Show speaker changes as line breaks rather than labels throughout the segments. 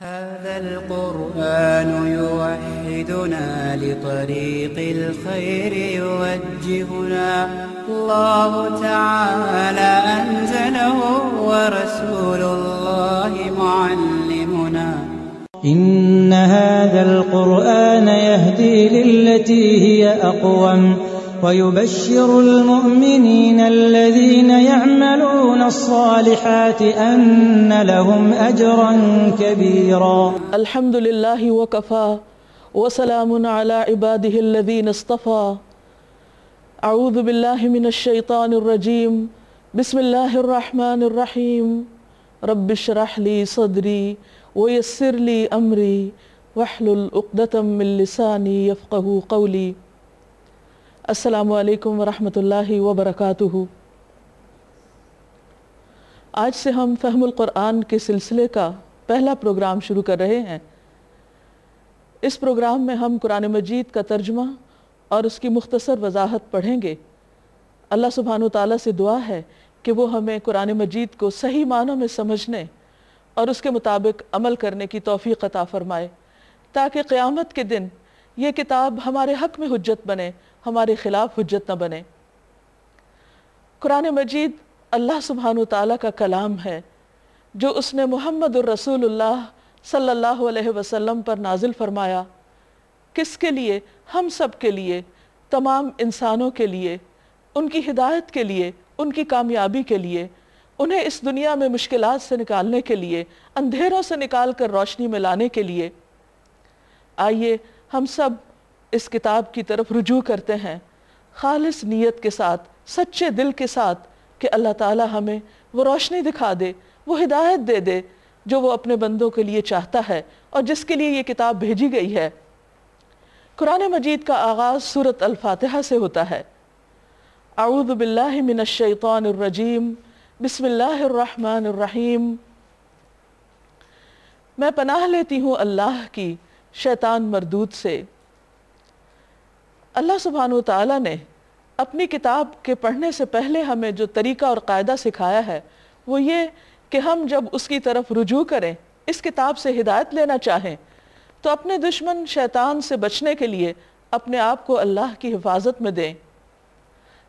هذا القرآن يوحدنا لطريق الخير يوجهنا الله تعالى أنزله ورسول الله معلمنا
إن هذا القرآن يهدي للتي هي أقوم ويبشر المؤمنين الذين يعملون الصالحات أن لهم أجرا كبيرا.
الحمد لله وكفى وسلام على عباده الذين اصطفى. أعوذ بالله من الشيطان الرجيم. بسم الله الرحمن الرحيم. رب اشرح لي صدري ويسر لي أمري واحلل عقدة من لساني يفقهوا قولي. السلام علیکم ورحمۃ اللہ وبرکاتہ۔ آج سے ہم فہم القرآن کے سلسلے کا پہلا پروگرام شروع کر رہے ہیں۔ اس پروگرام میں ہم قرآن مجید کا ترجمہ اور اس کی مختصر وضاحت پڑھیں گے۔ اللہ سبحانہ وتعالیٰ سے دعا ہے کہ وہ ہمیں قرآن مجید کو صحیح معنوں میں سمجھنے اور اس کے مطابق عمل کرنے کی توفیق عطا فرمائے، تاکہ قیامت کے دن یہ کتاب ہمارے حق میں حجت بنے، ہمارے خلاف حجت نہ بنے۔ قرآن مجید اللہ سبحانہ وتعالیٰ کا کلام ہے جو اس نے محمد الرسول اللہ صلی اللہ علیہ وسلم پر نازل فرمایا۔ کس کے لیے؟ ہم سب کے لیے، تمام انسانوں کے لیے، ان کی ہدایت کے لیے، ان کی کامیابی کے لیے، انہیں اس دنیا میں مشکلات سے نکالنے کے لیے، اندھیروں سے نکال کر روشنی میں لانے کے لیے۔ آئیے ہم سب اس کتاب کی طرف رجوع کرتے ہیں خالص نیت کے ساتھ، سچے دل کے ساتھ، کہ اللہ تعالی ہمیں وہ روشنی دکھا دے، وہ ہدایت دے دے جو وہ اپنے بندوں کے لیے چاہتا ہے اور جس کے لیے یہ کتاب بھیجی گئی ہے۔ قرآن مجید کا آغاز سورۃ الفاتحہ سے ہوتا ہے۔ اعوذ باللہ من الشیطان الرجیم، بسم اللہ الرحمن الرحیم۔ میں پناہ لیتی ہوں اللہ کی شیطان مردود سے۔ اللہ سبحانہ وتعالیٰ نے اپنی کتاب کے پڑھنے سے پہلے ہمیں جو طریقہ اور قاعدہ سکھایا ہے وہ یہ کہ ہم جب اس کی طرف رجوع کریں، اس کتاب سے ہدایت لینا چاہیں، تو اپنے دشمن شیطان سے بچنے کے لیے اپنے آپ کو اللہ کی حفاظت میں دیں۔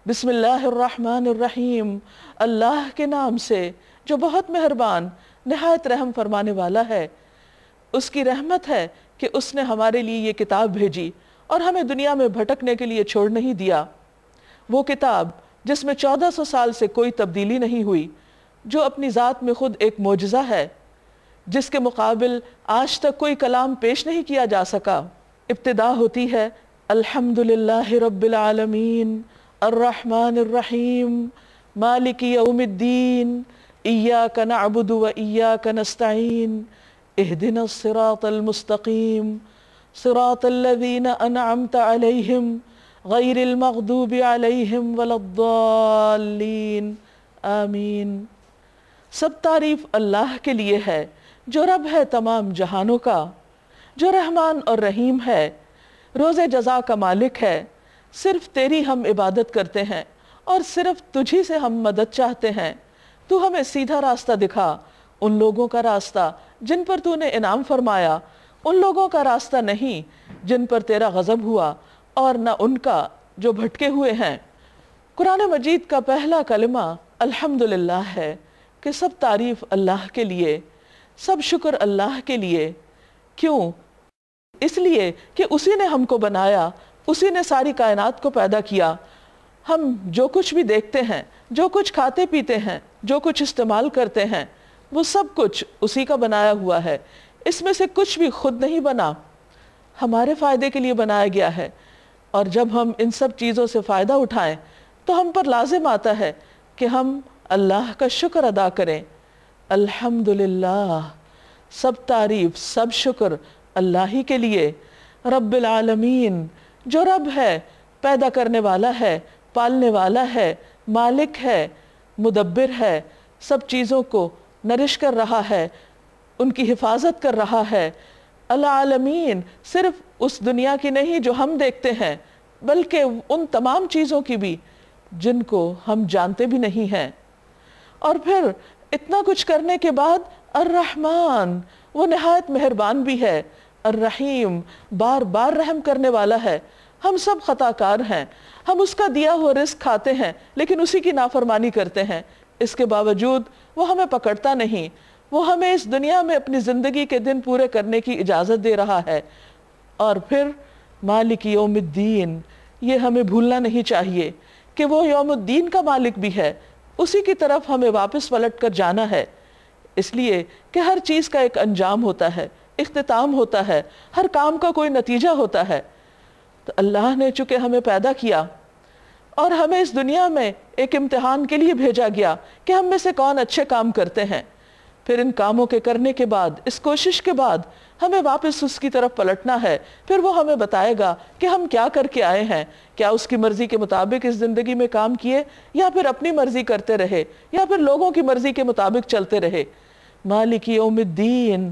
بسم اللہ الرحمن الرحیم، اللہ کے نام سے جو بہت مہربان، نہایت رحم فرمانے والا ہے۔ اس کی رحمت ہے کہ اس نے ہمارے لیے یہ کتاب بھیجی اور ہمیں دنیا میں بھٹکنے کے لیے چھوڑ نہیں دیا۔ وہ کتاب جس میں 1400 سال سے کوئی تبدیلی نہیں ہوئی، جو اپنی ذات میں خود ایک معجزہ ہے، جس کے مقابل آج تک کوئی کلام پیش نہیں کیا جا سکا۔ ابتدا ہوتی ہے الحمدللہ رب العالمین الرحمن الرحیم مالک یوم الدین ایاک نعبد و ایاک نستعین اہدنا الصراط المستقیم صراط الذین انعمت علیہم غیر المغضوب علیہم ولا الضالین آمین۔ سب تعریف اللہ کے لیے ہے جو رب ہے تمام جہانوں کا، جو رحمان اور رحیم ہے، روز جزا کا مالک ہے۔ صرف تیری ہم عبادت کرتے ہیں اور صرف تجھی سے ہم مدد چاہتے ہیں۔ تو ہمیں سیدھا راستہ دکھا، ان لوگوں کا راستہ جن پر تو نے انعام فرمایا، ان لوگوں کا راستہ نہیں جن پر تیرا غضب ہوا، اور نہ ان کا جو بھٹکے ہوئے ہیں۔ قرآن مجید کا پہلا کلمہ الحمدللہ ہے کہ سب تعریف اللہ کے لیے، سب شکر اللہ کے لیے۔ کیوں؟ اس لیے کہ اسی نے ہم کو بنایا، اسی نے ساری کائنات کو پیدا کیا۔ ہم جو کچھ بھی دیکھتے ہیں، جو کچھ کھاتے پیتے ہیں، جو کچھ استعمال کرتے ہیں، وہ سب کچھ اسی کا بنایا ہوا ہے۔ اس میں سے کچھ بھی خود نہیں بنا، ہمارے فائدے کے لیے بنایا گیا ہے۔ اور جب ہم ان سب چیزوں سے فائدہ اٹھائیں تو ہم پر لازم آتا ہے کہ ہم اللہ کا شکر ادا کریں۔ الحمدللہ، سب تعریف، سب شکر اللہ ہی کے لیے۔ رب العالمین، جو رب ہے، پیدا کرنے والا ہے، پالنے والا ہے، مالک ہے، مدبر ہے، سب چیزوں کو نرش کر رہا ہے، ان کی حفاظت کر رہا ہے۔ العالمین صرف اس دنیا کی نہیں جو ہم دیکھتے ہیں، بلکہ ان تمام چیزوں کی بھی جن کو ہم جانتے بھی نہیں ہیں۔ اور پھر اتنا کچھ کرنے کے بعد الرحمن، وہ نہایت مہربان بھی ہے، الرحیم بار بار رحم کرنے والا ہے۔ ہم سب خطا کار ہیں، ہم اس کا دیا ہوا رزق کھاتے ہیں لیکن اسی کی نافرمانی کرتے ہیں، اس کے باوجود وہ ہمیں پکڑتا نہیں، وہ ہمیں اس دنیا میں اپنی زندگی کے دن پورے کرنے کی اجازت دے رہا ہے۔ اور پھر مالک یوم الدین، یہ ہمیں بھولنا نہیں چاہیے کہ وہ یوم الدین کا مالک بھی ہے، اسی کی طرف ہمیں واپس پلٹ کر جانا ہے، اس لیے کہ ہر چیز کا ایک انجام ہوتا ہے، اختتام ہوتا ہے، ہر کام کا کوئی نتیجہ ہوتا ہے۔ تو اللہ نے چونکہ ہمیں پیدا کیا اور ہمیں اس دنیا میں ایک امتحان کے لیے بھیجا گیا کہ ہم میں سے کون اچھے کام کرتے ہیں، پھر ان کاموں کے کرنے کے بعد، اس کوشش کے بعد ہمیں واپس اس کی طرف پلٹنا ہے، پھر وہ ہمیں بتائے گا کہ ہم کیا کر کے آئے ہیں، کیا اس کی مرضی کے مطابق اس زندگی میں کام کیے یا پھر اپنی مرضی کرتے رہے یا پھر لوگوں کی مرضی کے مطابق چلتے رہے۔ مالک یوم الدین،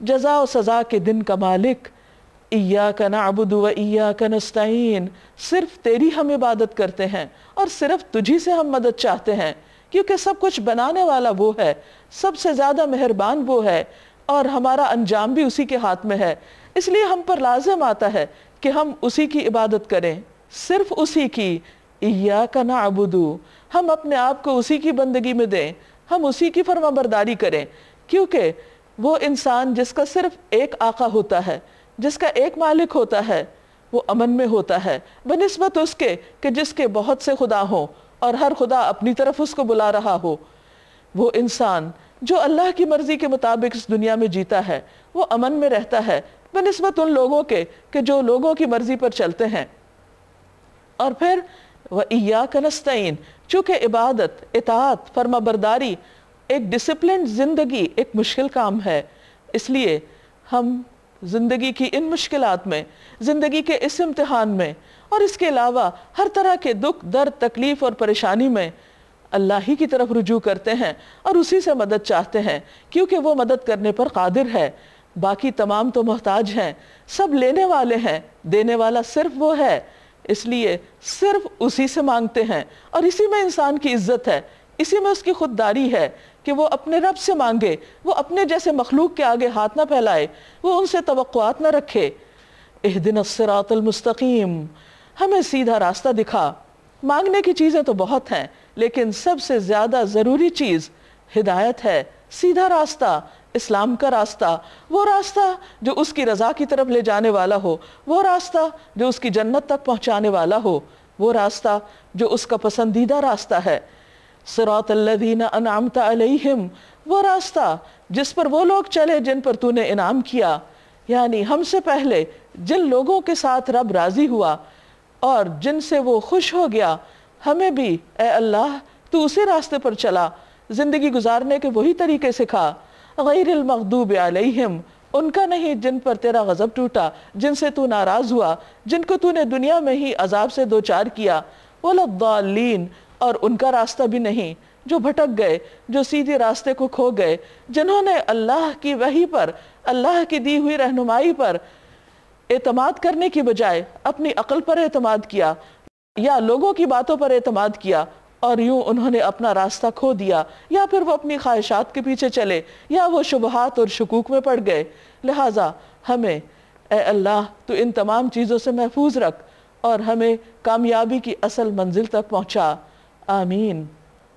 جزا و سزا کے دن کا مالک، ایاک نعبد و ایاک نستعین، صرف تیری ہم عبادت کرتے ہیں اور صرف تجھی سے ہم مدد چاہتے ہیں، کیونکہ سب کچھ بنانے والا وہ ہے، سب سے زیادہ مہربان وہ ہے اور ہمارا انجام بھی اسی کے ہاتھ میں ہے، اس لیے ہم پر لازم آتا ہے کہ ہم اسی کی عبادت کریں، صرف اسی کی۔ ایاک نعبد، ہم اپنے آپ کو اسی کی بندگی میں دیں، ہم اسی کی فرما برداری کریں، کیونکہ وہ انسان جس کا صرف ایک آقا ہوتا ہے، جس کا ایک مالک ہوتا ہے، وہ امن میں ہوتا ہے بنسبت اس کے کہ جس کے بہت سے خدا ہوں اور ہر خدا اپنی طرف اس کو بلا رہا ہو۔ وہ انسان جو اللہ کی مرضی کے مطابق اس دنیا میں جیتا ہے وہ امن میں رہتا ہے بنسبت ان لوگوں کے کہ جو لوگوں کی مرضی پر چلتے ہیں۔ اور پھر وَإِيَّاكَ نَسْتَعِينُ، چونکہ عبادت، اطاعت، فرما برداری ایک ڈسپلنڈ زندگی ایک مشکل کام ہے، اس لیے ہم زندگی کی ان مشکلات میں، زندگی کے اس امتحان میں اور اس کے علاوہ ہر طرح کے دکھ، درد، تکلیف اور پریشانی میں اللہ ہی کی طرف رجوع کرتے ہیں اور اسی سے مدد چاہتے ہیں، کیونکہ وہ مدد کرنے پر قادر ہے۔ باقی تمام تو محتاج ہیں، سب لینے والے ہیں، دینے والا صرف وہ ہے، اس لیے صرف اسی سے مانگتے ہیں، اور اسی میں انسان کی عزت ہے، اسی میں اس کی خودداری ہے کہ وہ اپنے رب سے مانگے، وہ اپنے جیسے مخلوق کے آگے ہاتھ نہ پھیلائے، وہ ان سے توقعات نہ رکھے۔ اہدنا الصراط المستقیم، ہمیں سیدھا راستہ دکھا۔ مانگنے کی چیزیں تو بہت ہیں لیکن سب سے زیادہ ضروری چیز ہدایت ہے، سیدھا راستہ، اسلام کا راستہ، وہ راستہ جو اس کی رضا کی طرف لے جانے والا ہو، وہ راستہ جو اس کی جنت تک پہنچانے والا ہو، وہ راستہ جو اس کا پسندیدہ راستہ ہے۔ صراط الذین انعمت علیہم، وہ راستہ جس پر وہ لوگ چلے جن پر تو نے انعام کیا، یعنی ہم سے پہلے جن لوگوں کے ساتھ رب راضی ہوا اور جن سے وہ خوش ہو گیا، ہمیں بھی اے اللہ تو اسی راستے پر چلا، زندگی گزارنے کے وہی طریقے سکھا۔ غیر المغضوب علیہم، ان کا نہیں جن پر تیرا غضب ٹوٹا، جن سے تو ناراض ہوا، جن کو تو نے دنیا میں ہی عذاب سے دوچار کیا، ولا الضالین، اور ان کا راستہ بھی نہیں جو بھٹک گئے، جو سیدھے راستے کو کھو گئے، جنہوں نے اللہ کی وحی پر، اللہ کی دی ہوئی رہنمائی پر اعتماد کرنے کی بجائے اپنی عقل پر اعتماد کیا یا لوگوں کی باتوں پر اعتماد کیا، اور یوں انہوں نے اپنا راستہ کھو دیا، یا پھر وہ اپنی خواہشات کے پیچھے چلے، یا وہ شبہات اور شکوک میں پڑ گئے۔ لہٰذا ہمیں اے اللہ تو ان تمام چیزوں سے محفوظ رکھ اور ہمیں کامیابی کی اصل منزل تک پہنچا، آمین۔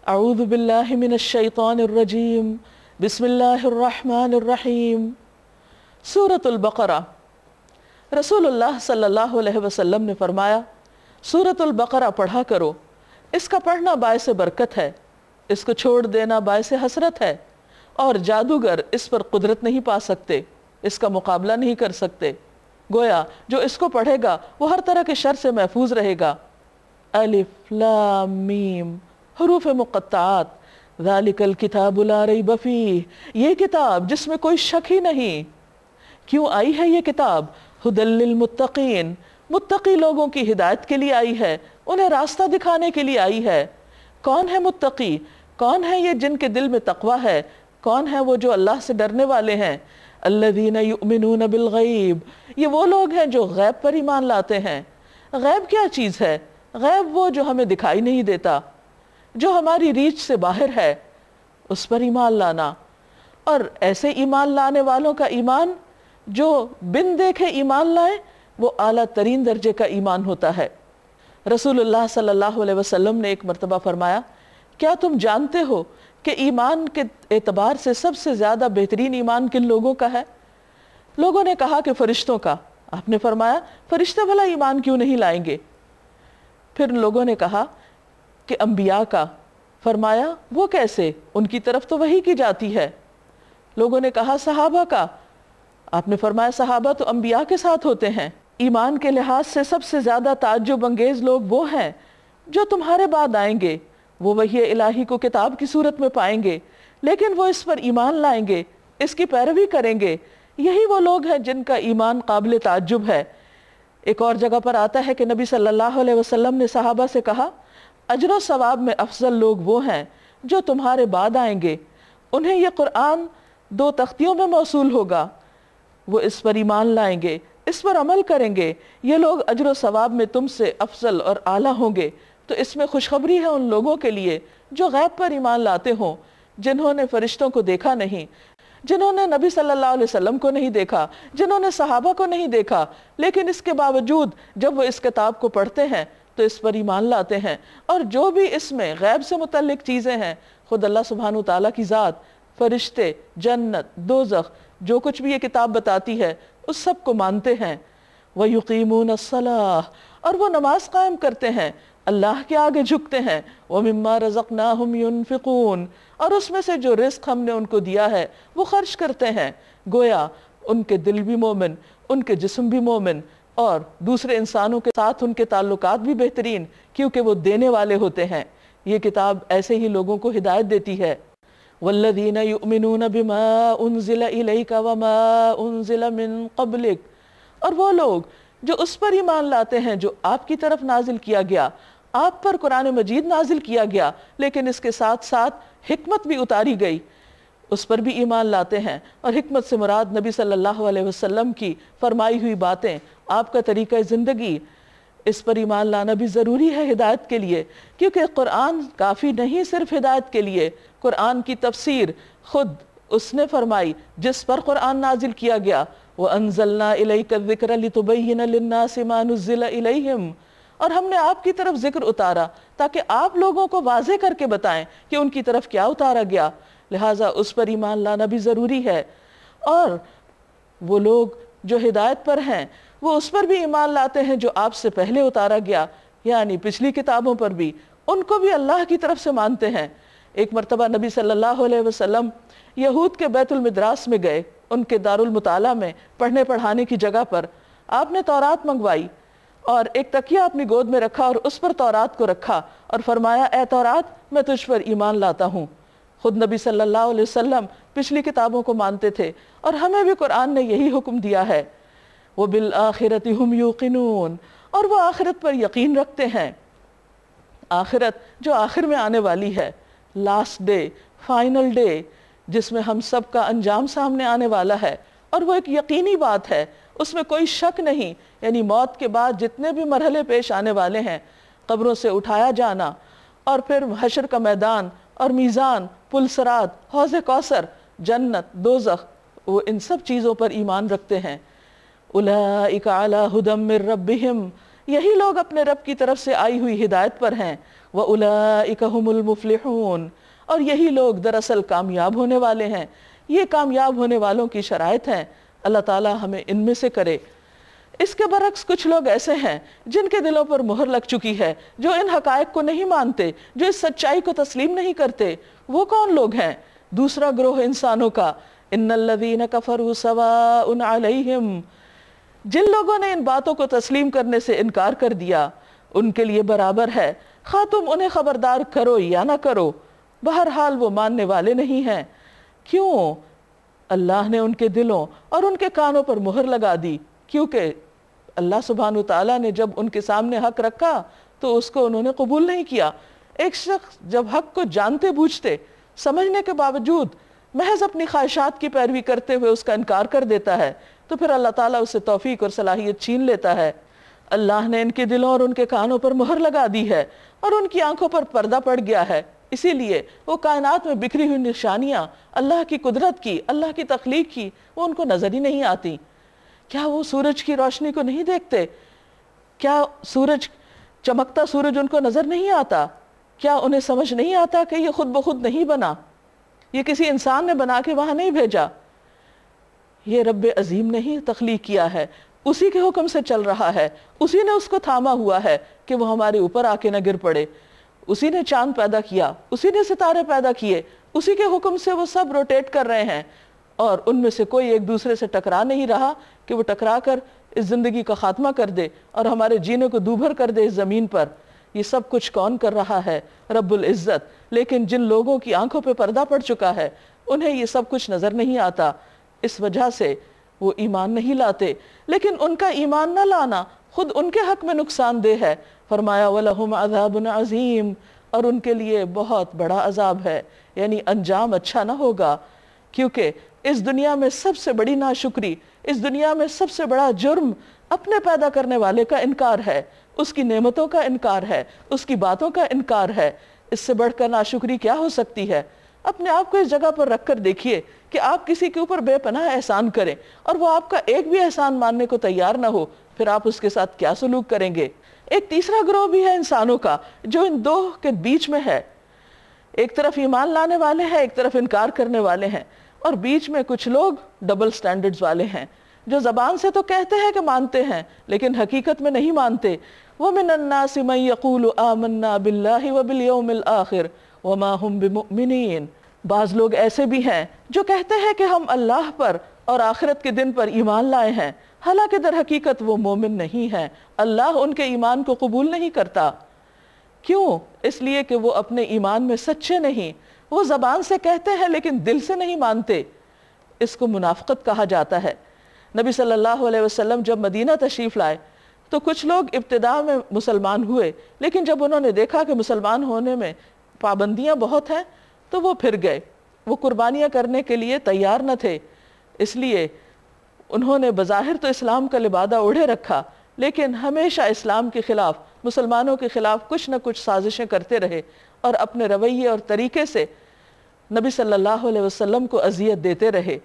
اعوذ باللہ من الشیطان الرجیم، بسم اللہ الرحمن الرحیم۔ سورۃ البقرہ، رسول اللہ صلی اللہ علیہ وسلم نے فرمایا سورۃ البقرہ پڑھا کرو، اس کا پڑھنا باعث برکت ہے، اس کو چھوڑ دینا باعث حسرت ہے، اور جادوگر اس پر قدرت نہیں پا سکتے، اس کا مقابلہ نہیں کر سکتے۔ گویا جو اس کو پڑھے گا وہ ہر طرح کے شر سے محفوظ رہے گا۔ الف لام میم، حروف مقطعات، ذالک الکتاب لا ریب فیہ، یہ کتاب جس میں کوئی شک ہی نہیں۔ کیوں آئی ہے یہ کتاب؟ ھدی للمتقین، متقی لوگوں کی ہدایت کے لیے آئی ہے، انہیں راستہ دکھانے کے لیے آئی ہے۔ کون ہے متقی؟ کون ہے یہ جن کے دل میں تقوی ہے؟ کون ہے وہ جو اللہ سے ڈرنے والے ہیں؟ الذین یؤمنون بالغیب، یہ وہ لوگ ہیں جو غیب پر ایمان لاتے ہیں۔ غیب کیا چیز ہے؟ غیب وہ جو ہمیں دکھائی نہیں دیتا، جو ہماری ریچ سے باہر ہے، اس پر ایمان لانا۔ اور ایسے ایمان لانے والوں کا ایمان جو بن دیکھے ایمان لائیں وہ اعلیٰ ترین درجے کا ایمان ہوتا ہے۔ رسول اللہ صلی اللہ علیہ وسلم نے ایک مرتبہ فرمایا، کیا تم جانتے ہو کہ ایمان کے اعتبار سے سب سے زیادہ بہترین ایمان کن لوگوں کا ہے؟ لوگوں نے کہا کہ فرشتوں کا۔ آپ نے فرمایا فرشتے بھلا ایمان کیوں نہیں لائیں گے؟ پھر لوگوں نے کہا کہ انبیاء کا۔ فرمایا وہ کیسے؟ ان کی طرف تو وحی کی جاتی ہے۔ لوگوں نے کہا صحابہ کا۔ آپ نے فرمایا صحابہ تو انبیاء کے ساتھ ہوتے ہیں۔ ایمان کے لحاظ سے سب سے زیادہ تعجب انگیز لوگ وہ ہیں جو تمہارے بعد آئیں گے، وہ وحی الہی کو کتاب کی صورت میں پائیں گے لیکن وہ اس پر ایمان لائیں گے، اس کی پیروی کریں گے۔ یہی وہ لوگ ہیں جن کا ایمان قابل تعجب ہے۔ ایک اور جگہ پر آتا ہے کہ نبی صلی اللہ علیہ وسلم نے صحابہ سے کہا، اجر و ثواب میں افضل لوگ وہ ہیں جو تمہارے بعد آئیں گے، انہیں یہ قرآن 2 تختیوں میں موصول ہوگا، وہ اس پر ایمان لائیں گے، اس پر عمل کریں گے، یہ لوگ اجر و ثواب میں تم سے افضل اور اعلیٰ ہوں گے۔ تو اس میں خوشخبری ہے ان لوگوں کے لیے جو غیب پر ایمان لاتے ہوں، جنہوں نے فرشتوں کو دیکھا نہیں، جنہوں نے نبی صلی اللہ علیہ وسلم کو نہیں دیکھا، جنہوں نے صحابہ کو نہیں دیکھا، لیکن اس کے باوجود جب وہ اس کتاب کو پڑھتے ہیں تو اس پر ایمان لاتے ہیں، اور جو بھی اس میں غیب سے متعلق چیزیں ہیں، خود اللہ سبحانہ وتعالیٰ کی ذات، فرشتے، جنت، دوزخ، جو کچھ بھی یہ کتاب بتاتی ہے اس سب کو مانتے ہیں۔ وَيُقِيمُونَ الصَّلَاةَ، اور وہ نماز قائم کرتے ہیں، اللہ کے آگے جھکتے ہیں، وَمِمَّا رَزَقْنَاهُمْ يُنْفِقُونَ، اور اس میں سے جو رزق ہم نے ان کو دیا ہے وہ خرچ کرتے ہیں۔ گویا ان کے دل بھی مومن، ان کے جسم بھی مومن، اور دوسرے انسانوں کے ساتھ ان کے تعلقات بھی بہترین، کیونکہ وہ دینے والے ہوتے ہیں۔ یہ کتاب ایسے ہی لوگوں کو ہدایت دیتی ہے۔ وَالَّذِينَ يُؤْمِنُونَ بِمَا أُنزِلَ إِلَيْكَ وَمَا أُنزِلَ مِن قَبْلِكَ، اور وہ لوگ جو اس پر ایمان لاتے ہیں جو آپ کی طرف نازل کیا گیا، آپ پر قرآن مجید نازل کیا گیا لیکن اس کے ساتھ ساتھ حکمت بھی اتاری گئی، اس پر بھی ایمان لاتے ہیں۔ اور حکمت سے مراد نبی صلی اللہ علیہ وسلم کی فرمائی ہوئی باتیں، آپ کا طریقہ زندگی، اس پر ایمان لانا بھی ضروری ہے ہدایت کے لیے، کیونکہ قرآن کافی نہیں صرف ہدایت کے لیے، قرآن کی تفسیر خود اس نے فرمائی جس پر قرآن نازل کیا گیا، وَأَنزَلْنَا إِلَيْكَ الذِّكْرَ لِتُبَيِّنَ لِلنَّاسِ مَا نُزِّلَ إِلَيْهِمْ، اور ہم نے آپ کی طرف ذکر اتارا تاکہ آپ لوگوں کو واضح کر کے بتائیں کہ ان کی طرف کیا اتارا گیا، لہٰذا اس پر ایمان لانا بھی ضروری ہے۔ اور وہ لوگ جو ہدایت پر ہیں وہ اس پر بھی ایمان لاتے ہیں جو آپ سے پہلے اتارا گیا، یعنی پچھلی کتابوں پر بھی، ان کو بھی اللہ کی طرف سے مانتے ہیں۔ ایک مرتبہ نبی صلی اللہ علیہ وسلم یہود کے بیت المدراس میں گئے، ان کے دارالمطالعہ میں پڑھنے پڑھانے کی جگہ پر۔ آپ نے تورات منگوائی اور ایک تکیہ اپنی گود میں رکھا اور اس پر تورات کو رکھا اور فرمایا، اے تورات میں تجھ پر ایمان لاتا ہوں۔ خود نبی صلی اللہ علیہ وسلم پچھلی کتابوں کو مانتے تھے اور ہمیں بھی قرآن نے یہی حکم دیا ہے۔ وَبِالْآخِرَةِ هُمْ يُوقِنُونَ، اور وہ آخرت پر یقین رکھتے ہیں۔ آخرت جو آخر میں آنے والی ہے، لاسٹ ڈے، فائنل ڈے، جس میں ہم سب کا انجام سامنے آنے والا ہے، اور وہ ایک یقینی بات ہے، اس میں کوئی شک نہیں، یعنی موت کے بعد جتنے بھی مرحلے پیش آنے والے ہیں، قبروں سے اٹھایا جانا، اور پھر حشر کا میدان اور میزان، پل صراط، حوض کوثر، جنت، دوزخ، وہ ان سب چیزوں پر ایمان رکھتے ہیں۔ اولئک علی ھدی من ربہم، یہی لوگ اپنے رب کی طرف سے آئی ہوئی ہدایت پر ہیں۔ واولئک ھم المفلحون، اور یہی لوگ دراصل کامیاب ہونے والے ہیں۔ یہ کامیاب ہونے والوں کی شرائط ہیں، اللہ تعالی ہمیں ان میں سے کرے۔ اس کے برعکس کچھ لوگ ایسے ہیں جن کے دلوں پر مہر لگ چکی ہے، جو ان حقائق کو نہیں مانتے، جو اس سچائی کو تسلیم نہیں کرتے۔ وہ کون لوگ ہیں؟ دوسرا گروہ انسانوں کا، ان الذین کفروا سواء علیہم، جن لوگوں نے ان باتوں کو تسلیم کرنے سے انکار کر دیا، ان کے لیے برابر ہے، خواہ تم انہیں خبردار کرو یا نہ کرو، بہرحال وہ ماننے والے نہیں ہیں۔ کیوں؟ اللہ نے ان کے دلوں اور ان کے کانوں پر مہر لگا دی، کیونکہ اللہ سبحانہ وتعالیٰ نے جب ان کے سامنے حق رکھا تو اس کو انہوں نے قبول نہیں کیا۔ ایک شخص جب حق کو جانتے بوجھتے، سمجھنے کے باوجود محض اپنی خواہشات کی پیروی کرتے ہوئے اس کا انکار کر دیتا ہے، تو پھر اللہ تعالیٰ اسے توفیق اور صلاحیت چھین لیتا ہے۔ اللہ نے ان کے دلوں اور ان کے کانوں پر مہر لگا دی ہے، اور ان کی آنکھوں پر پردہ پڑ گیا ہے، اسی لیے وہ کائنات میں بکھری ہوئی نشانیاں اللہ کی قدرت کی، اللہ کی تخلیق کی، وہ ان کو نظر ہی نہیں آتی۔ کیا وہ سورج کی روشنی کو نہیں دیکھتے؟ کیا سورج، چمکتا سورج ان کو نظر نہیں آتا؟ کیا انہیں سمجھ نہیں آتا کہ یہ خود بخود نہیں بنا، یہ کسی انسان نے بنا کے وہاں نہیں بھیجا، یہ رب عظیم نے ہی تخلیق کیا ہے، اسی کے حکم سے چل رہا ہے، اسی نے اس کو تھاما ہوا ہے کہ وہ ہمارے اوپر آ کے نہ گر پڑے، اسی نے چاند پیدا کیا، اسی نے ستارے پیدا کیے، اسی کے حکم سے وہ سب روٹیٹ کر رہے ہیں، اور ان میں سے کوئی ایک دوسرے سے ٹکرا نہیں رہا کہ وہ ٹکرا کر اس زندگی کا خاتمہ کر دے اور ہمارے جینے کو دوبھر کر دے اس زمین پر۔ یہ سب کچھ کون کر رہا ہے؟ رب العزت۔ لیکن جن لوگوں کی آنکھوں پہ پردہ پڑ چکا ہے انہیں یہ سب کچھ نظر نہیں آتا، اس وجہ سے وہ ایمان نہیں لاتے۔ لیکن ان کا ایمان نہ لانا خود ان کے حق میں نقصان دہ ہے۔ فرمایا وَلَهُمْ عَذَابٌ عَظِيمٌ، اور ان کے لیے بہت بڑا عذاب ہے، یعنی انجام اچھا نہ ہوگا، کیونکہ اس دنیا میں سب سے بڑی ناشکری، اس دنیا میں سب سے بڑا جرم اپنے پیدا کرنے والے کا انکار ہے، اس کی نعمتوں کا انکار ہے، اس کی باتوں کا انکار ہے۔ اس سے بڑھ کر ناشکری کیا ہو سکتی ہے؟ اپنے آپ کو اس جگہ پر رکھ کر دیکھیے کہ آپ کسی کے اوپر بے پناہ احسان کریں اور وہ آپ کا ایک بھی احسان ماننے کو تیار نہ ہو، پھر آپ اس کے ساتھ کیا سلوک کریں گے؟ ایک تیسرا گروہ بھی ہے انسانوں کا جو ان دو کے بیچ میں ہے، ایک طرف ایمان لانے والے ہیں، ایک طرف انکار کرنے والے ہیں، اور بیچ میں کچھ لوگ ڈبل سٹینڈرڈز والے ہیں جو زبان سے تو کہتے ہیں کہ مانتے ہیں لیکن حقیقت میں نہیں مانتے۔ وَمِنَ النَّاسِ مَن يَقُولُ آمَنَّا بِاللَّهِ وَبِالْيَوْمِ الْآخِرِ وَمَا هُمْ بِمُؤْمِنِينَ، بعض لوگ ایسے بھی ہیں جو کہتے ہیں کہ ہم اللہ پر اور آخرت کے دن پر ایمان لائے ہیں، حالانکہ در حقیقت وہ مومن نہیں ہیں، اللہ ان کے ایمان کو قبول نہیں کرتا۔ کیوں؟ اس لیے کہ وہ اپنے ایمان میں سچے نہیں، وہ زبان سے کہتے ہیں لیکن دل سے نہیں مانتے۔ اس کو منافقت کہا جاتا ہے۔ نبی صلی اللہ علیہ وسلم جب مدینہ تشریف لائے تو کچھ لوگ ابتداء میں مسلمان ہوئے، لیکن جب انہوں نے دیکھا کہ مسلمان ہونے میں پابندیاں بہت ہیں تو وہ پھر گئے، وہ قربانیاں کرنے کے لیے تیار نہ تھے، اس لیے انہوں نے بظاہر تو اسلام کا لبادہ اوڑھے رکھا لیکن ہمیشہ اسلام کے خلاف، مسلمانوں کے خلاف کچھ نہ کچھ سازشیں کرتے رہے اور اپنے رویے اور طریقے سے نبی صلی اللہ علیہ وسلم کو اذیت دیتے رہے۔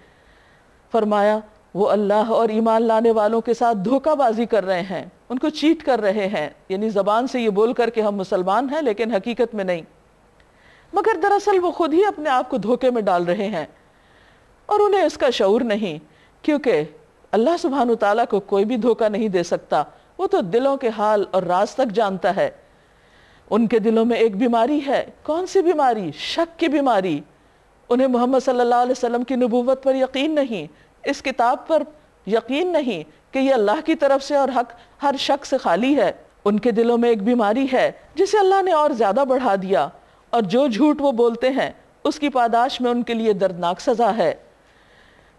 فرمایا وہ اللہ اور ایمان لانے والوں کے ساتھ دھوکہ بازی کر رہے ہیں، ان کو چیٹ کر رہے ہیں، یعنی زبان سے یہ بول کر کہ ہم مسلمان ہیں لیکن حقیقت میں نہیں، مگر دراصل وہ خود ہی اپنے آپ کو دھوکے میں ڈال رہے ہیں اور انہیں اس کا شعور نہیں، کیونکہ اللہ سبحانہ وتعالیٰ کو کوئی بھی دھوکہ نہیں دے سکتا، وہ تو دلوں کے حال اور راز تک جانتا ہے۔ ان کے دلوں میں ایک بیماری ہے، کون سی بیماری؟ شک کی بیماری۔ انہیں محمد صلی اللہ علیہ وسلم کی نبوت پر یقین نہیں، اس کتاب پر یقین نہیں کہ یہ اللہ کی طرف سے اور حق ہر شک سے خالی ہے۔ ان کے دلوں میں ایک بیماری ہے جسے اللہ نے اور زیادہ بڑھا دیا، اور جو جھوٹ وہ بولتے ہیں اس کی پاداش میں ان کے لیے دردناک سزا ہے۔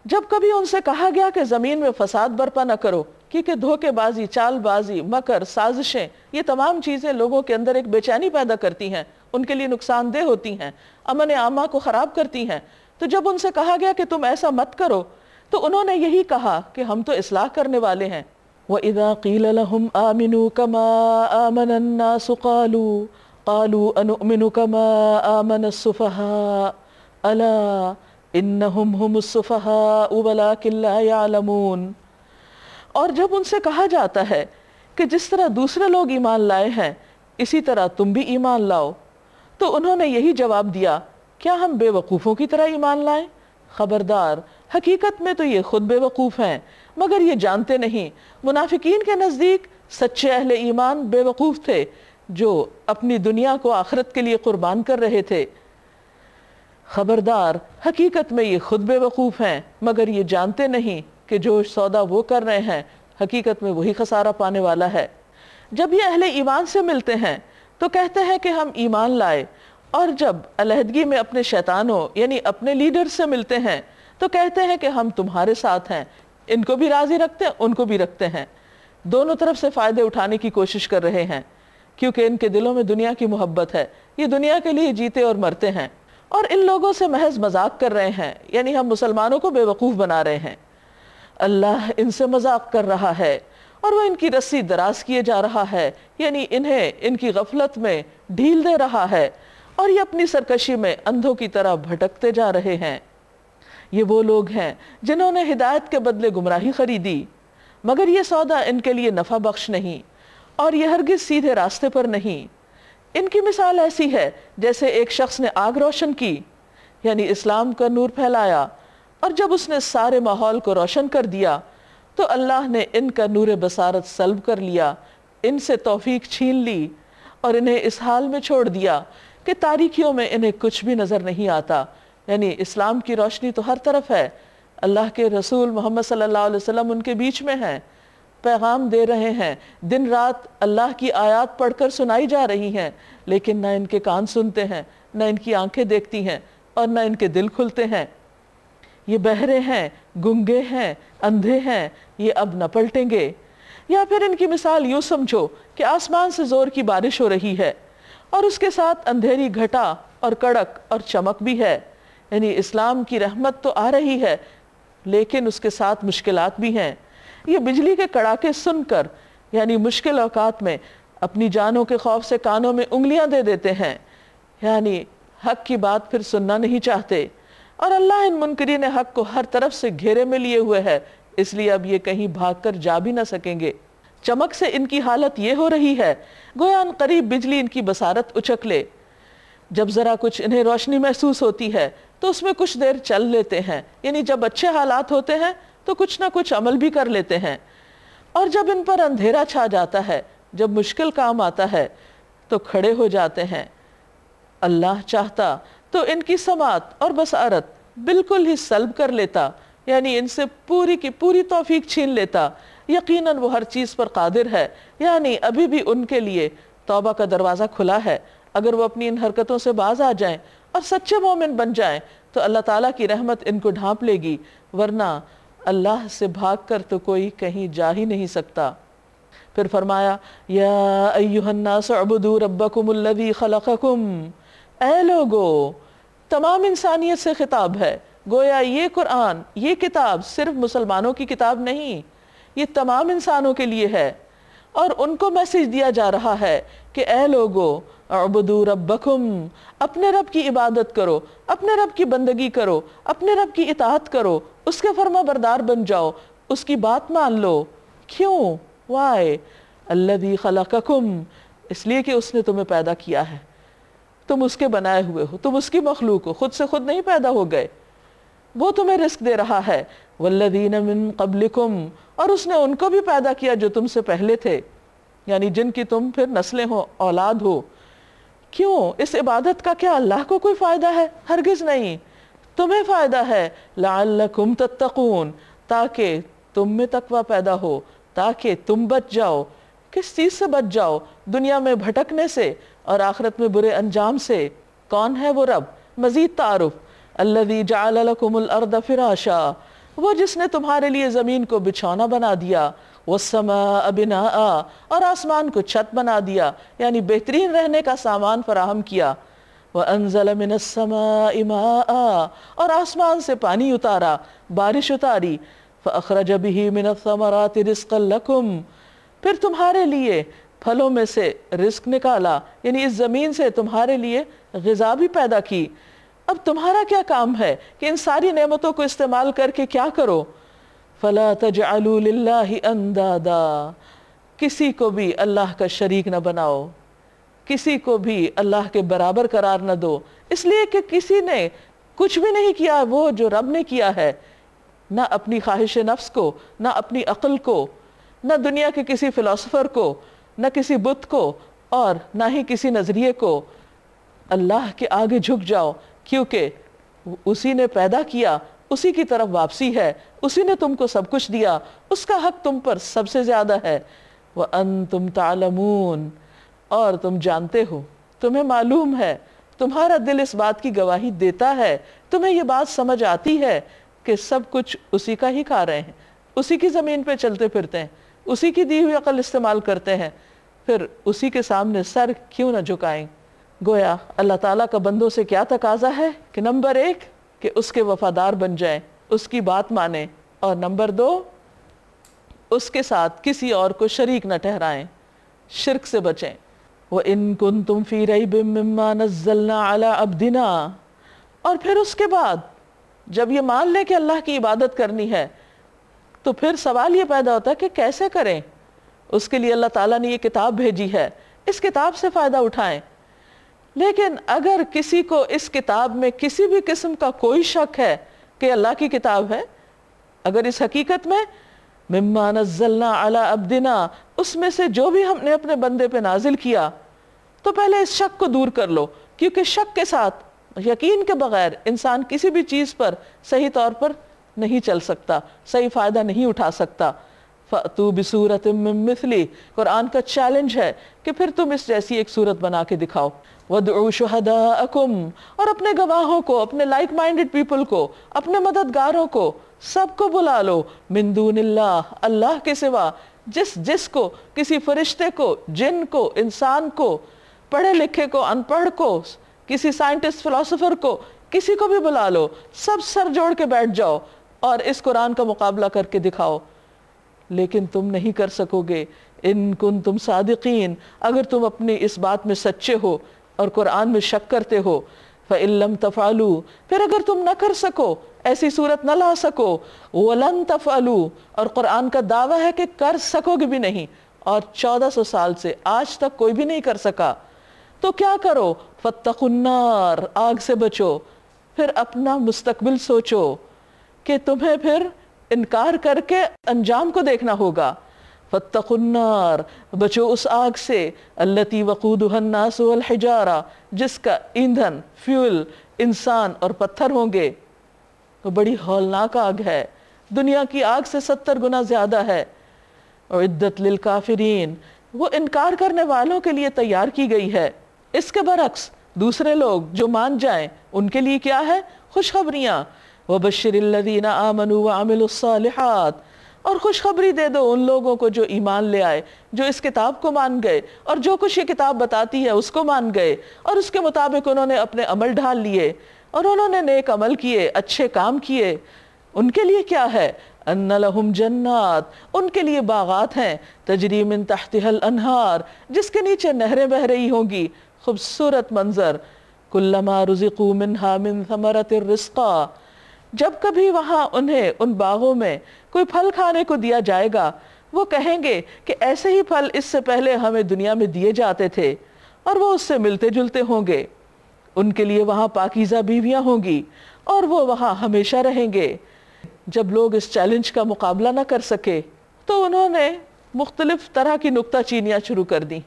جب کبھی ان سے کہا گیا کہ زمین میں فساد برپا نہ کرو، کیونکہ دھوکے بازی، چال بازی، مکر، سازشیں، یہ تمام چیزیں لوگوں کے اندر ایک بے چینی پیدا کرتی ہیں، ان کے لیے نقصان دہ ہوتی ہیں، امن عامہ کو خراب کرتی ہیں، تو جب ان سے کہا گیا کہ تم ایسا مت کرو تو انہوں نے یہی کہا کہ ہم تو اصلاح کرنے والے ہیں۔ وَإِذَا قِيلَ لَهُمْ آمِنُوا كَمَا آمَنَ النَّاسُ قَالُوا أَنُؤْمِنُ كَمَا آمَنَ السُّفَهَاءُ أَلَا إِنَّهُمْ هُمُ السُّفَهَاءُ وَلَكِنْ لَا يَعْلَمُونَ۔ اور جب ان سے کہا جاتا ہے کہ جس طرح دوسرے لوگ ایمان لائے ہیں اسی طرح تم بھی ایمان لاؤ، تو انہوں نے یہی جواب دیا، کیا ہم بے وقوفوں کی طرح ایمان لائیں؟ خبردار، حقیقت میں تو یہ خود بے وقوف ہیں مگر یہ جانتے نہیں۔ منافقین کے نزدیک سچے اہل ایمان بے وقوف تھے جو اپنی دنیا کو آخرت کے لیے قربان کر رہے تھے۔ خبردار، حقیقت میں یہ خود بے وقوف ہیں مگر یہ جانتے نہیں کہ جو سودا وہ کر رہے ہیں حقیقت میں وہی خسارہ پانے والا ہے۔ جب یہ اہل ایمان سے ملتے ہیں تو کہتے ہیں کہ ہم ایمان لائے، اور جب علیحدگی میں اپنے شیطانوں یعنی اپنے لیڈر سے ملتے ہیں تو کہتے ہیں کہ ہم تمہارے ساتھ ہیں، ان کو بھی راضی رکھتے ہیں، ان کو بھی رکھتے ہیں، دونوں طرف سے فائدے اٹھانے کی کوشش کر رہے ہیں، کیونکہ ان کے دلوں میں دنیا کی محبت ہے، یہ دنیا کے لیے جیتے اور مرتے ہیں، اور ان لوگوں سے محض مذاق کر رہے ہیں، یعنی ہم مسلمانوں کو بے وقوف بنا رہے ہیں۔ اللہ ان سے مذاق کر رہا ہے اور وہ ان کی رسی دراز کیے جا رہا ہے، یعنی انہیں ان کی غفلت میں ڈھیل دے رہا ہے، اور یہ اپنی سرکشی میں اندھوں کی طرح بھٹکتے جا رہے ہیں۔ یہ وہ لوگ ہیں جنہوں نے ہدایت کے بدلے گمراہی خریدی، مگر یہ سودا ان کے لیے نفع بخش نہیں اور یہ ہرگز سیدھے راستے پر نہیں۔ ان کی مثال ایسی ہے جیسے ایک شخص نے آگ روشن کی، یعنی اسلام کا نور پھیلایا، اور جب اس نے سارے ماحول کو روشن کر دیا تو اللہ نے ان کا نور بصارت سلب کر لیا، ان سے توفیق چھین لی اور انہیں اس حال میں چھوڑ دیا کہ تاریکیوں میں انہیں کچھ بھی نظر نہیں آتا۔ یعنی اسلام کی روشنی تو ہر طرف ہے، اللہ کے رسول محمد صلی اللہ علیہ وسلم ان کے بیچ میں ہیں، پیغام دے رہے ہیں، دن رات اللہ کی آیات پڑھ کر سنائی جا رہی ہیں، لیکن نہ ان کے کان سنتے ہیں، نہ ان کی آنکھیں دیکھتی ہیں اور نہ ان کے دل کھلتے ہیں۔ یہ بہرے ہیں، گنگے ہیں، اندھے ہیں، یہ اب نہ پلٹیں گے۔ یا پھر ان کی مثال یوں سمجھو کہ آسمان سے زور کی بارش ہو رہی ہے اور اس کے ساتھ اندھیری گھٹا اور کڑک اور چمک بھی ہے، یعنی اسلام کی رحمت تو آ رہی ہے لیکن اس کے ساتھ مشکلات بھی ہیں۔ یہ بجلی کے کڑاکے سن کر یعنی مشکل اوقات میں اپنی جانوں کے خوف سے کانوں میں انگلیاں دے دیتے ہیں، یعنی حق کی بات پھر سننا نہیں چاہتے، اور اللہ ان منکرین حق کو ہر طرف سے گھیرے میں لیے ہوئے ہے، اس لیے اب یہ کہیں بھاگ کر جا بھی نہ سکیں گے۔ چمک سے ان کی حالت یہ ہو رہی ہے گویا ان قریب بجلی ان کی بصارت اچک لے۔ جب ذرا کچھ انہیں روشنی محسوس ہوتی ہے تو اس میں کچھ دیر چل لیتے ہیں، یعنی جب اچھے حالات ہوتے ہیں تو کچھ نہ کچھ عمل بھی کر لیتے ہیں، اور جب ان پر اندھیرا چھا جاتا ہے، جب مشکل کام آتا ہے تو کھڑے ہو جاتے ہیں۔ اللہ چاہتا تو ان کی سماعت اور بصارت بالکل ہی سلب کر لیتا، یعنی ان سے پوری کی پوری توفیق چھین لیتا۔ یقیناً وہ ہر چیز پر قادر ہے، یعنی ابھی بھی ان کے لیے توبہ کا دروازہ کھلا ہے۔ اگر وہ اپنی ان حرکتوں سے باز آ جائیں اور سچے مومن بن جائیں تو اللہ تعالیٰ کی رحمت ان کو ڈھانپ لے گی، ورنہ اللہ سے بھاگ کر تو کوئی کہیں جا ہی نہیں سکتا۔ پھر فرمایا یا ایھا الناس اعبدوا ربکم الذی خلقکم، اے لوگو، تمام انسانیت سے خطاب ہے، گویا یہ قرآن، یہ کتاب صرف مسلمانوں کی کتاب نہیں، یہ تمام انسانوں کے لیے ہے، اور ان کو میسج دیا جا رہا ہے کہ اے لوگو اعبدوا ربکم، اپنے رب کی عبادت کرو، اپنے رب کی بندگی کرو، اپنے رب کی اطاعت کرو، اس کے فرما بردار بن جاؤ، اس کی بات مان لو۔ کیوں؟ why؟ الذی خلقکم، اس لیے کہ اس نے تمہیں پیدا کیا ہے، تم اس کے بنائے ہوئے ہو، تم اس کی مخلوق ہو، خود سے خود نہیں پیدا ہو گئے، وہ تمہیں رزق دے رہا ہے۔ والذین من قبلکم، اور اس نے ان کو بھی پیدا کیا جو تم سے پہلے تھے، یعنی جن کی تم پھر نسلیں ہو، اولاد ہو۔ کیوں؟ اس عبادت کا کیا اللہ کو کوئی فائدہ ہے؟ ہرگز نہیں، تمہیں فائدہ ہے۔ لعلکم تتقون، تاکہ تم میں تقوی پیدا ہو، تاکہ تم بچ جاؤ۔ کس چیز سے بچ جاؤ؟ دنیا میں بھٹکنے سے اور آخرت میں برے انجام سے۔ کون ہے وہ رب؟ مزید تعارف، الذی جعل لکم الارض فراشا، وہ جس نے تمہارے لیے زمین کو بچھونا بنا دیا، والسماء بناء، اور آسمان کو چھت بنا دیا، یعنی بہترین رہنے کا سامان فراہم کیا۔ وانزل من السماء ماء، اور آسمان سے پانی اتارا، بارش اتاری۔ فاخرج به من الثمرات رزقا لکم، پھر تمہارے لیے پھلوں میں سے رزق نکالا، یعنی اس زمین سے تمہارے لیے غذا بھی پیدا کی۔ اب تمہارا کیا کام ہے کہ ان ساری نعمتوں کو استعمال کر کے کیا کرو؟ فلا تجعلوا للہ اندادا، کسی کو بھی اللہ کا شریک نہ بناؤ، کسی کو بھی اللہ کے برابر قرار نہ دو، اس لیے کہ کسی نے کچھ بھی نہیں کیا وہ جو رب نے کیا ہے، نہ اپنی خواہش نفس کو، نہ اپنی عقل کو، نہ دنیا کے کسی فلسفر کو، نہ کسی بت کو، اور نہ ہی کسی نظریے کو۔ اللہ کے آگے جھک جاؤ، کیونکہ اسی نے پیدا کیا، اسی کی طرف واپسی ہے، اسی نے تم کو سب کچھ دیا، اس کا حق تم پر سب سے زیادہ ہے۔ وَأَنْتُمْ تَعْلَمُونَ، اور تم جانتے ہو، تمہیں معلوم ہے، تمہارا دل اس بات کی گواہی دیتا ہے، تمہیں یہ بات سمجھ آتی ہے کہ سب کچھ اسی کا ہی کھا رہے ہیں، اسی کی زمین پہ چلتے پھرتے ہیں، اسی کی دی ہوئی عقل استعمال کرتے ہیں، پھر اسی کے سامنے سر کیوں نہ جھکائیں۔ گویا اللہ تعالیٰ کا بندوں سے کیا تقاضا ہے کہ نمبر 1 کہ اس کے وفادار بن جائیں، اس کی بات مانیں، اور نمبر 2 اس کے ساتھ کسی اور کو شریک نہ ٹھہرائیں، شرک سے بچیں۔ وَإِن كُنتُمْ فِي رَيْبٍ مِّمَّا نَزَّلْنَا عَلَىٰ عَبْدِنَا، اور پھر اس کے بعد جب یہ مان لیں کہ اللہ کی عبادت کرنی ہے تو پھر سوال یہ پیدا ہوتا ہے کہ کیسے کریں. اس کے لیے اللہ تعالیٰ نے یہ کتاب بھیجی ہے، اس کتاب سے فائدہ اٹھائیں. لیکن اگر کسی کو اس کتاب میں کسی بھی قسم کا کوئی شک ہے کہ اللہ کی کتاب ہے، اگر اس حقیقت میں مما نزلنا علی عبدنا، اس میں سے جو بھی ہم نے اپنے بندے پہ نازل کیا، تو پہلے اس شک کو دور کر لو، کیونکہ شک کے ساتھ، یقین کے بغیر انسان کسی بھی چیز پر صحیح طور پر نہیں چل سکتا، صحیح فائدہ نہیں اٹھا سکتا. فَأْتُوا بِسُورَةٍ مِّن مِّثْلِهِ، قرآن کا چیلنج ہے کہ پھر تم اس جیسی ایک صورت بنا کے دکھاؤ. وَادْعُوا شُهَدَاءَكُمْ، اور اپنے گواہوں کو، اپنے لائک مائنڈڈ پیپل کو، اپنے مددگاروں کو، سب کو بلا لو. من دون اللہ، اللہ کے سوا، جس کو، کسی فرشتے کو، جن کو، انسان کو، پڑھے لکھے کو، ان پڑھ کو، کسی سائنٹسٹ فلاسفر کو، کسی کو بھی بلا لو، سب سر جوڑ کے بیٹھ جاؤ اور اس قرآن کا مقابلہ کر کے دکھاؤ. لیکن تم نہیں کر سکو گے. ان کنتم صادقین، اگر تم اپنی اس بات میں سچے ہو اور قرآن میں شک کرتے ہو. فَإِن لَمْ تَفْعَلُوا، پھر اگر تم نہ کر سکو، ایسی صورت نہ لا سکو. وَلَن تَفْعَلُوا، اور قرآن کا دعویٰ ہے کہ کر سکو گے بھی نہیں، اور 1400 سال سے آج تک کوئی بھی نہیں کر سکا. تو کیا کرو؟ فَاتَّقُوا النَّارَ، آگ سے بچو. پھر اپنا مستقبل سوچو کہ تمہیں پھر انکار کر کے انجام کو دیکھنا ہوگا. فَاتَّقُوا النَّارَ، بچو اس آگ سے. الَّتِي وَقُودُهَا النَّاسُ وَالْحِجَارَةُ، جس کا ایندھن، فیول، انسان اور پتھر ہوں گے. وہ بڑی ہولناک آگ ہے، دنیا کی آگ سے 70 گنا زیادہ ہے. اعدت للکافرین، وہ انکار کرنے والوں کے لیے تیار کی گئی ہے. اس کے برعکس دوسرے لوگ جو مان جائیں ان کے لیے کیا ہے؟ خوشخبریاں. وَبَشِّرِ الَّذِينَ آمَنُوا وَعَمِلُوا الصَّالِحَاتِ، اور خوشخبری دے دو ان لوگوں کو جو ایمان لے آئے، جو اس کتاب کو مان گئے، اور جو کچھ یہ کتاب بتاتی ہے اس کو مان گئے، اور اس کے مطابق انہوں نے اپنے عمل ڈھال لیے، اور انہوں نے نیک عمل کیے، اچھے کام کیے. ان کے لیے کیا ہے؟ ان لہم جنات، ان کے لیے باغات ہیں، تجری من تحتها الانہار، جس کے نیچے نہریں بہ رہی ہوں گی. خوبصورت منظر. کلما رزقوا منها من ثمرۃ الرزقا، جب کبھی وہاں انہیں ان باغوں میں کوئی پھل کھانے کو دیا جائے گا، وہ کہیں گے کہ ایسے ہی پھل اس سے پہلے ہمیں دنیا میں دیے جاتے تھے، اور وہ اس سے ملتے جلتے ہوں گے. ان کے لیے وہاں پاکیزہ بیویاں ہوں گی، اور وہ وہاں ہمیشہ رہیں گے. جب لوگ اس چیلنج کا مقابلہ نہ کر سکے تو انہوں نے مختلف طرح کی نکتہ چینیاں شروع کر دیں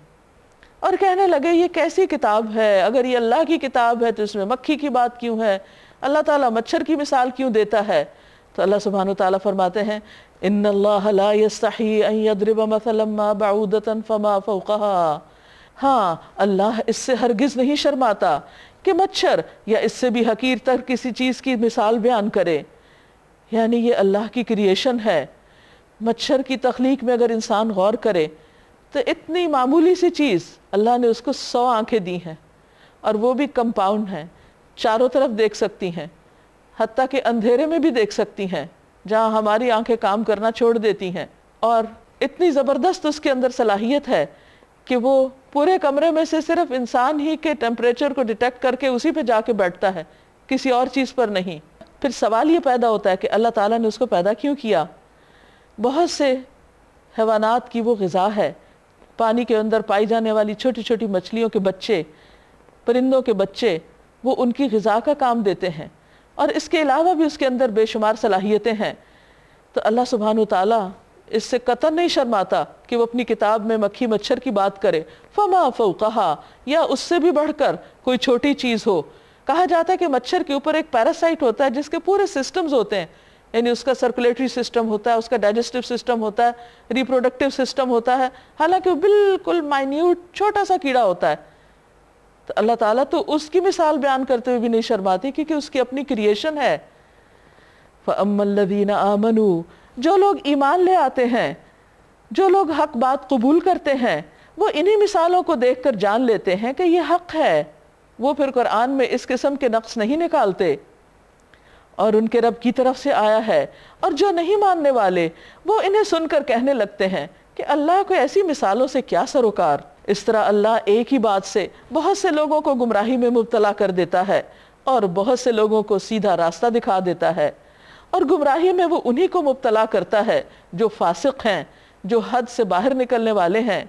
اور کہنے لگے یہ کیسی کتاب ہے؟ اگر یہ اللہ کی کتاب ہے تو اس میں مکھی کی بات کیوں ہے؟ اللہ تعالیٰ مچھر کی مثال کیوں دیتا ہے؟ تو اللہ سبحانہ وتعالیٰ فرماتے ہیں ان اللہ لا یستحی ان یضرب مثلا ما بعودۃ فما فوقها، ہاں اللہ اس سے ہرگز نہیں شرماتا کہ مچھر یا اس سے بھی حقیر تر کسی چیز کی مثال بیان کرے. یعنی یہ اللہ کی کریشن ہے. مچھر کی تخلیق میں اگر انسان غور کرے تو اتنی معمولی سی چیز اللہ نے اس کو 100 آنکھیں دی ہیں، اور وہ بھی کمپاؤنڈ ہیں، چاروں طرف دیکھ سکتی ہیں، حتیٰ کہ اندھیرے میں بھی دیکھ سکتی ہیں جہاں ہماری آنکھیں کام کرنا چھوڑ دیتی ہیں. اور اتنی زبردست اس کے اندر صلاحیت ہے کہ وہ پورے کمرے میں سے صرف انسان ہی کے ٹیمپریچر کو ڈیٹیکٹ کر کے اسی پہ جا کے بیٹھتا ہے، کسی اور چیز پر نہیں. پھر سوال یہ پیدا ہوتا ہے کہ اللہ تعالیٰ نے اس کو پیدا کیوں کیا؟ بہت سے حیوانات کی وہ غذا ہے، پانی کے اندر پائی جانے والی چھوٹی چھوٹی مچھلیوں کے بچے، پرندوں کے بچے، وہ ان کی غذا کا کام دیتے ہیں، اور اس کے علاوہ بھی اس کے اندر بے شمار صلاحیتیں ہیں. تو اللہ سبحانہ وتعالیٰ اس سے قطعاً نہیں شرماتا کہ وہ اپنی کتاب میں مکھی مچھر کی بات کرے. فما فوقہا، یا اس سے بھی بڑھ کر کوئی چھوٹی چیز ہو. کہا جاتا ہے کہ مچھر کے اوپر ایک پیراسائٹ ہوتا ہے جس کے پورے سسٹمز ہوتے ہیں، یعنی اس کا سرکولیٹری سسٹم ہوتا ہے، اس کا ڈائجسٹو سسٹم ہوتا ہے، ریپروڈکٹیو سسٹم ہوتا ہے، حالانکہ وہ بالکل مائنیوٹ چھوٹا سا کیڑا ہوتا ہے. تو اللہ تعالیٰ تو اس کی مثال بیان کرتے ہوئے بھی نہیں شرماتی کیونکہ اس کی اپنی کریشن ہے. فَأَمَّا الَّذِينَ آمَنُوا، جو لوگ ایمان لے آتے ہیں، جو لوگ حق بات قبول کرتے ہیں، وہ انہی مثالوں کو دیکھ کر جان لیتے ہیں کہ یہ حق ہے. وہ پھر قرآن میں اس قسم کے نقص نہیں نکالتے اور ان کے رب کی طرف سے آیا ہے. اور جو نہیں ماننے والے وہ انہیں سن کر کہنے لگتے ہیں کہ اللہ کو ایسی مثالوں سے کیا سروکار. اس طرح اللہ ایک ہی بات سے بہت سے لوگوں کو گمراہی میں مبتلا کر دیتا ہے اور بہت سے لوگوں کو سیدھا راستہ دکھا دیتا ہے، اور گمراہی میں وہ انہی کو مبتلا کرتا ہے جو فاسق ہیں، جو حد سے باہر نکلنے والے ہیں،